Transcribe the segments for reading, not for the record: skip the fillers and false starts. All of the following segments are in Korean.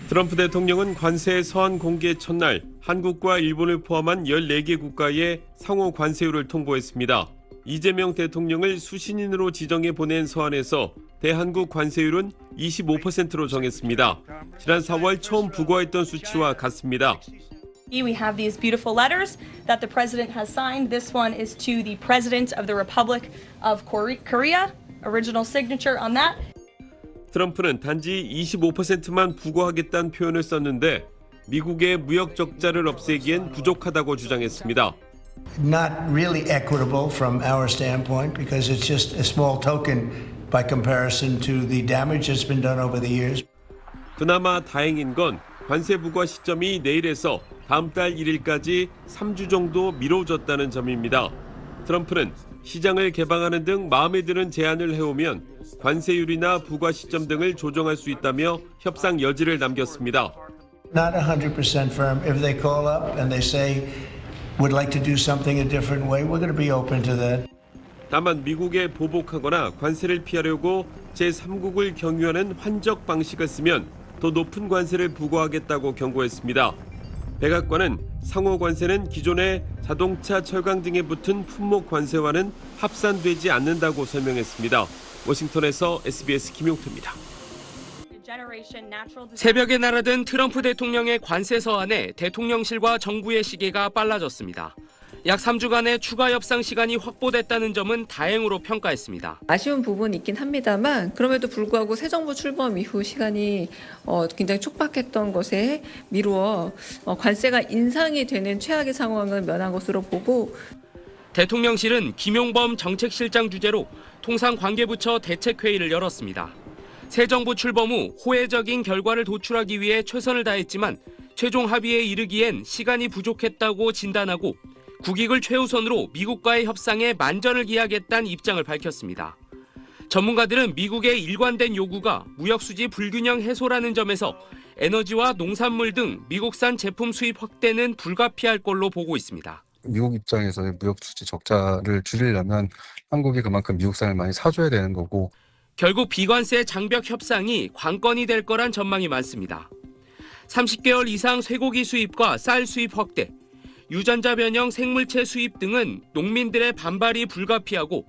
트럼프 대통령은 관세 서한 공개 첫날 한국과 일본을 포함한 14개 국가에 상호 관세율을 통보했습니다. 이재명 대통령을 수신인으로 지정해 보낸 서한에서 대한국 관세율은 25%로 정했습니다. 지난 4월 처음 부과했던 수치와 같습니다. We have these beautiful letters that the president has signed. This one is to the president of the Republic of Korea. Original signature on that. 트럼프는 단지 25%만 부과하겠다는 표현을 썼는데 미국의 무역 적자를 없애기엔 부족하다고 주장했습니다. Not really equitable from our standpoint because it's just a small token by comparison to the damage that's been done over the years. 그나마 다행인 건 관세 부과 시점이 내일에서 다음 달 1일까지 3주 정도 미뤄졌다는 점입니다. 트럼프는 시장을 개방하는 등 마음에 드는 제안을 해오면 관세율이나 부과 시점 등을 조정할 수 있다며 협상 여지를 남겼습니다. Not 100% firm. If they call up and they say would like to do something a different way, we're going to be open to that. 다만 미국에 보복하거나 관세를 피하려고 제3국을 경유하는 환적 방식을 쓰면 더 높은 관세를 부과하겠다고 경고했습니다. 백악관은 상호 관세는 기존의 자동차, 철강 등에 붙은 품목 관세와는 합산되지 않는다고 설명했습니다. 워싱턴에서 SBS 김용태입니다. 새벽에 날아든 트럼프 대통령의 관세 서한에 대통령실과 정부의 시계가 빨라졌습니다. 약 3주간의 추가 협상 시간이 확보됐다는 점은 다행으로 평가했습니다. 아쉬운 부분이 있긴 합니다만 그럼에도 불구하고 새 정부 출범 이후 시간이 굉장히 촉박했던 것에 미루어 관세가 인상이 되는 최악의 상황을 면한 것으로 보고 대통령실은 김용범 정책실장 주재로 통상관계부처 대책회의를 열었습니다. 새 정부 출범 후 호혜적인 결과를 도출하기 위해 최선을 다했지만 최종 합의에 이르기엔 시간이 부족했다고 진단하고 국익을 최우선으로 미국과의 협상에 만전을 기하겠다는 입장을 밝혔습니다. 전문가들은 미국의 일관된 요구가 무역수지 불균형 해소라는 점에서 에너지와 농산물 등 미국산 제품 수입 확대는 불가피할 걸로 보고 있습니다. 미국 입장에서는 무역수지 적자를 줄이려면 한국이 그만큼 미국산을 많이 사줘야 되는 거고 결국 비관세 장벽 협상이 관건이 될 거란 전망이 많습니다. 30개월 이상 쇠고기 수입과 쌀 수입 확대, 유전자 변형 생물체 수입 등은 농민들의 반발이 불가피하고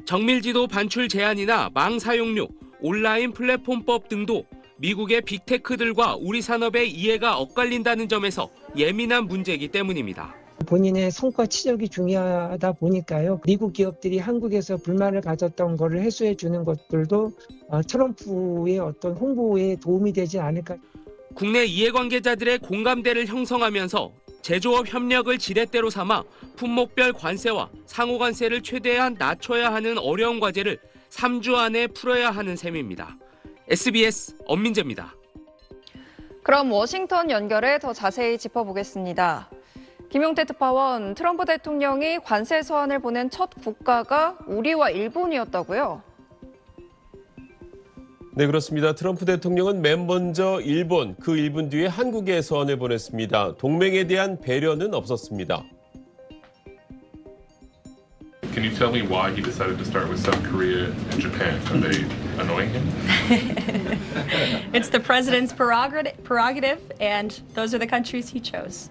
정밀지도 반출 제한이나 망 사용료, 온라인 플랫폼법 등도 미국의 빅테크들과 우리 산업의 이해가 엇갈린다는 점에서 예민한 문제이기 때문입니다. 본인의 성과 치적이 중요하다 보니까요. 미국 기업들이 한국에서 불만을 가졌던 것을 해소해 주는 것들도 트럼프의 어떤 홍보에 도움이 되지 않을까. 국내 이해관계자들의 공감대를 형성하면서 제조업 협력을 지렛대로 삼아 품목별 관세와 상호관세를 최대한 낮춰야 하는 어려운 과제를 3주 안에 풀어야 하는 셈입니다. SBS 엄민재입니다. 그럼 워싱턴 연결해 더 자세히 짚어보겠습니다. 김용태 특파원, 트럼프 대통령이 관세 서한을 보낸 첫 국가가 우리와 일본이었다고요? 네, 그렇습니다. 트럼프 대통령은 맨 먼저 일본, 그 1분 뒤에 한국에 서한을 보냈습니다. 동맹에 대한 배려는 없었습니다. Can you tell me why he decided to start with South Korea and Japan? Are they annoying him? It's the president's prerogative, and those are the countries he chose.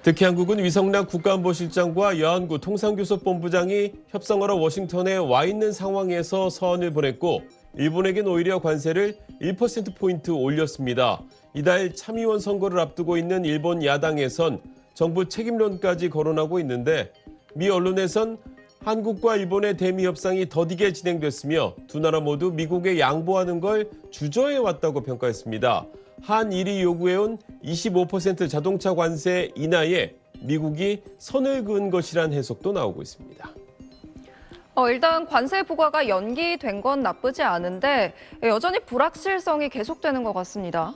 특히 한국은 위성락 국가안보실장과 여한구 통상교섭본부장이 협상하러 워싱턴에 와 있는 상황에서 서한을 보냈고 일본에겐 오히려 관세를 1%포인트 올렸습니다. 이달 참의원 선거를 앞두고 있는 일본 야당에선 정부 책임론까지 거론하고 있는데 미 언론에선 한국과 일본의 대미 협상이 더디게 진행됐으며 두 나라 모두 미국에 양보하는 걸 주저해왔다고 평가했습니다. 한일이 요구해온 25% 자동차 관세 인하에 미국이 선을 그은 것이란 해석도 나오고 있습니다. 일단 관세 부과가 연기된 건 나쁘지 않은데 여전히 불확실성이 계속되는 것 같습니다.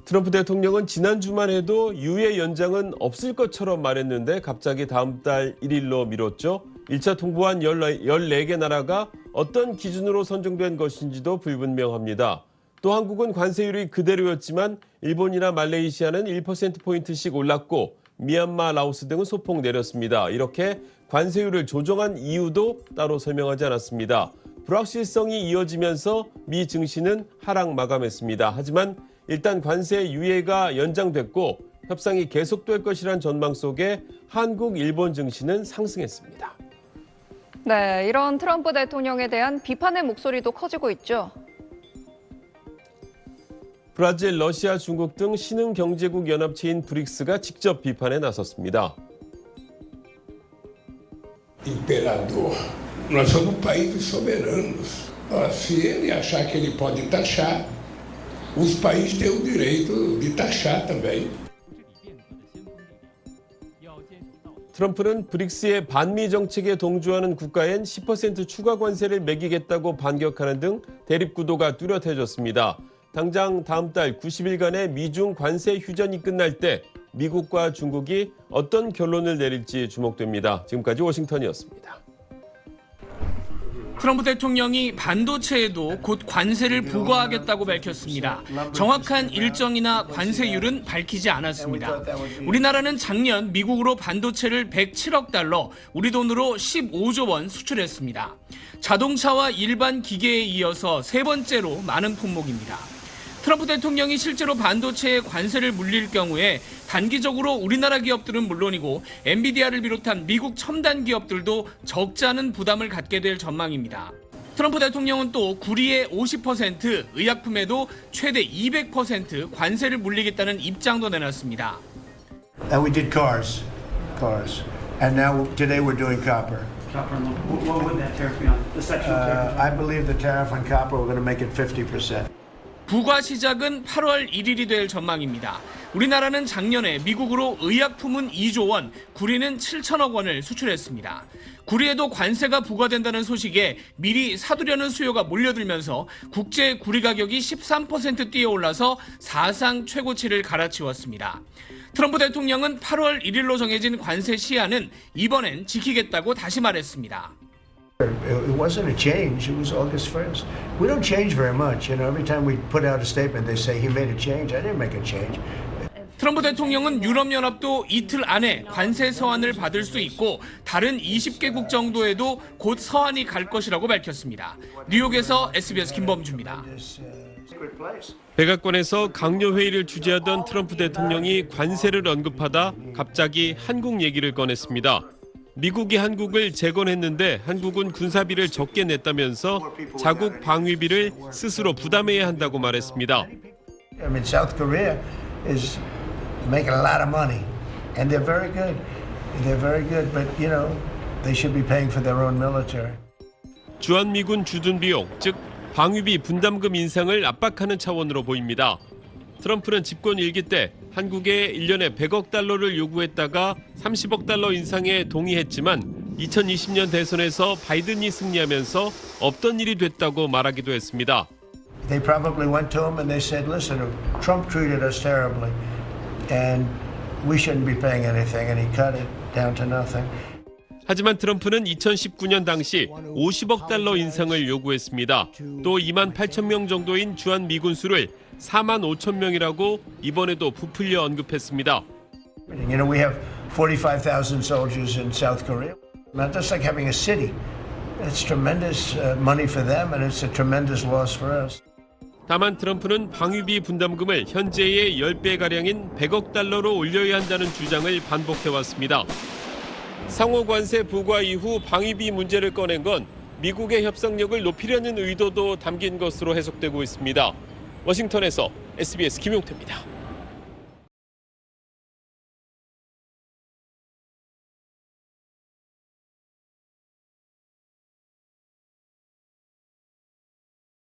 트럼프 대통령은 지난 주만 해도 유예 연장은 없을 것처럼 말했는데 갑자기 다음 달 1일로 미뤘죠. 1차 통보한 14개 나라가 어떤 기준으로 선정된 것인지도 불분명합니다. 또 한국은 관세율이 그대로였지만 일본이나 말레이시아는 1%포인트씩 올랐고 미얀마, 라오스 등은 소폭 내렸습니다. 이렇게 관세율을 조정한 이유도 따로 설명하지 않았습니다. 불확실성이 이어지면서 미 증시는 하락 마감했습니다. 하지만 일단 관세 유예가 연장됐고 협상이 계속될 것이란 전망 속에 한국, 일본 증시는 상승했습니다. 네, 이런 트럼프 대통령에 대한 비판의 목소리도 커지고 있죠. 브라질, 러시아, 중국 등 신흥 경제국 연합체인 브릭스가 직접 비판에 나섰습니다. Imperador, nós somos países soberanos. Se ele achar que ele pode taxar, os países têm o direito de taxar também. 트럼프는 브릭스의 반미 정책에 동조하는 국가엔 10% 추가 관세를 매기겠다고 반격하는 등 대립 구도가 뚜렷해졌습니다. 당장 다음 달 90일간의 미중 관세 휴전이 끝날 때 미국과 중국이 어떤 결론을 내릴지 주목됩니다. 지금까지 워싱턴이었습니다. 트럼프 대통령이 반도체에도 곧 관세를 부과하겠다고 밝혔습니다. 정확한 일정이나 관세율은 밝히지 않았습니다. 우리나라는 작년 미국으로 반도체를 107억 달러, 우리 돈으로 15조 원 수출했습니다. 자동차와 일반 기계에 이어서 세 번째로 많은 품목입니다. 트럼프 대통령이 실제로 반도체에 관세를 물릴 경우에 단기적으로 우리나라 기업들은 물론이고 엔비디아를 비롯한 미국 첨단 기업들도 적지 않은 부담을 갖게 될 전망입니다. 트럼프 대통령은 또 구리의 50%, 의약품에도 최대 200% 관세를 물리겠다는 입장도 내놨습니다. And we did cars. And now today we're doing copper. What would that tariff be on? The sectional tariff? I believe the tariff on copper, we're going to make it 50%. 부과 시작은 8월 1일이 될 전망입니다. 우리나라는 작년에 미국으로 의약품은 2조 원, 구리는 7천억 원을 수출했습니다. 구리에도 관세가 부과된다는 소식에 미리 사두려는 수요가 몰려들면서 국제 구리 가격이 13% 뛰어올라서 사상 최고치를 갈아치웠습니다. 트럼프 대통령은 8월 1일로 정해진 관세 시한은 이번엔 지키겠다고 다시 말했습니다. It wasn't a change. It was August 1st. We don't change very much. Every time we put out a statement, they say he made a change. I didn't make a change. 트럼프 대통령은 유럽연합도 이틀 안에 관세 서한을 받을 수 있고 다른 20개국 정도에도 곧 서한이 갈 것이라고 밝혔습니다. 뉴욕에서 SBS 김범주입니다. 백악관에서 강요 회의를 주재하던 트럼프 대통령이 관세를 언급하다 갑자기 한국 얘기를 꺼냈습니다. 미국이 한국을 재건했는데 한국은 군사비를 적게 냈다면서 자국 방위비를 스스로 부담해야 한다고 말했습니다. I mean, South Korea is making a lot of money, and they're very good. They're very good, but they should be paying for their own military. 주한미군 주둔 비용, 즉 방위비 분담금 인상을 압박하는 차원으로 보입니다. 트럼프는 집권 일기 때 한국에 1년에 100억 달러를 요구했다가 30억 달러 인상에 동의했지만 2020년 대선에서 바이든이 승리하면서 없던 일이 됐다고 말하기도 했습니다. They probably went to him and they said, listen, Trump treated us terribly and we shouldn't be paying anything, and he cut it down to nothing. 하지만 트럼프는 2019년 당시 50억 달러 인상을 요구했습니다. 또 2만 8천 명 정도인 주한미군 수를 4만 5천 명이라고 이번에도 부풀려 언급했습니다. We have 45,000 soldiers in South Korea. Not just like having a city. It's tremendous money for them and it's a tremendous loss for us. 다만 트럼프는 방위비 분담금을 현재의 10배가량인 100억 달러로 올려야 한다는 주장을 반복해왔습니다. 상호 관세 부과 이후 방위비 문제를 꺼낸 건 미국의 협상력을 높이려는 의도도 담긴 것으로 해석되고 있습니다. 워싱턴에서 SBS 김용태입니다.